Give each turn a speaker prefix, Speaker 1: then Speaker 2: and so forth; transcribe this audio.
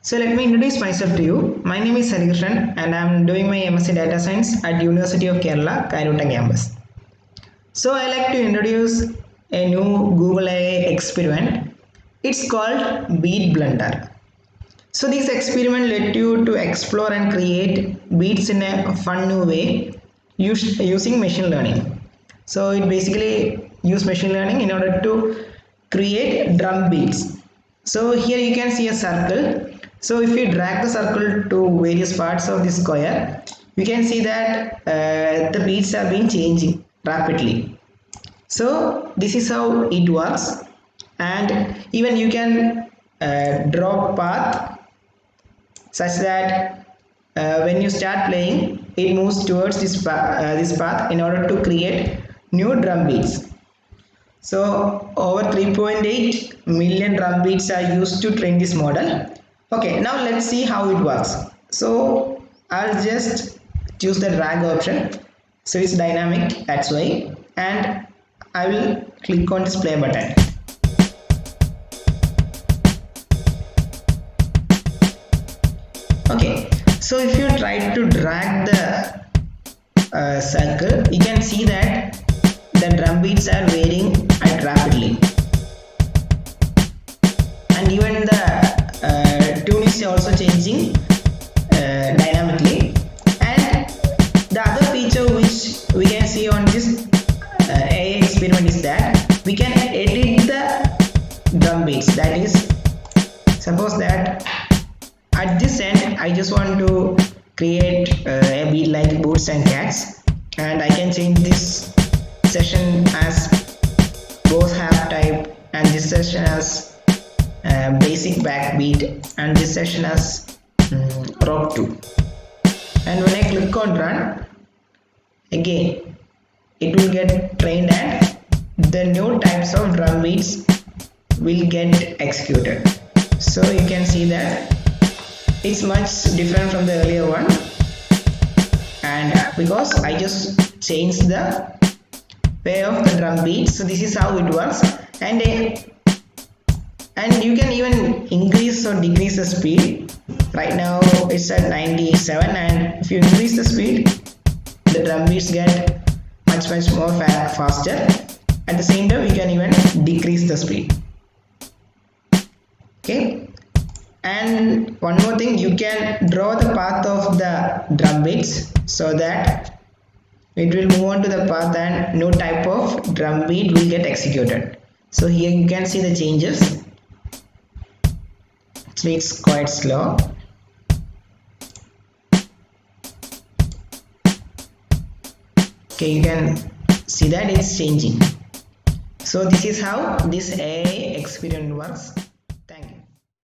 Speaker 1: So let me introduce myself to you. My name is Harikrishnan and I am doing my MSc Data Science at University of Kerala, Kairuta campus. So I like to introduce a new Google AI experiment. It's called Beat Blender. So this experiment led you to explore and create beats in a fun new way using machine learning. So it basically uses machine learning in order to create drum beats. So here you can see a circle. So if you drag the circle to various parts of the square, you can see that the beats are being changing rapidly. So this is how it works, and even you can draw path such that when you start playing, it moves towards this path in order to create new drum beats. So over 3.8 million drum beats are used to train this model. Okay, now let's see how it works. So I'll just choose the drag option. So it's dynamic, that's why, and I will click on this play button. Okay, so if you try to drag the circle, you can see that the drum beats are varying rapidly, and even the tune is also changing dynamically. And the other feature which we can see on this AI experiment is that we can edit the drum beats. That is, suppose that at this end I just want to create a beat like boots and cats, and I can change this session as both half type, and this session as basic backbeat, and this session as rock 2. And when I click on run, again it will get trained and the new types of drum beats will get executed. So you can see that it's much different from the earlier one, and because I just changed the way of the drum beats. So this is how it works, and you can even increase or decrease the speed. Right now it's at 97, and if you increase the speed, the drum beats get much more faster. At the same time, you can even decrease the speed. Okay, and one more thing, you can draw the path of the drum beats so that it will move on to the path and new type of drum beat will get executed. So here you can see the changes. So it's quite slow. Okay, you can see that it's changing. So this is how this AI experiment works.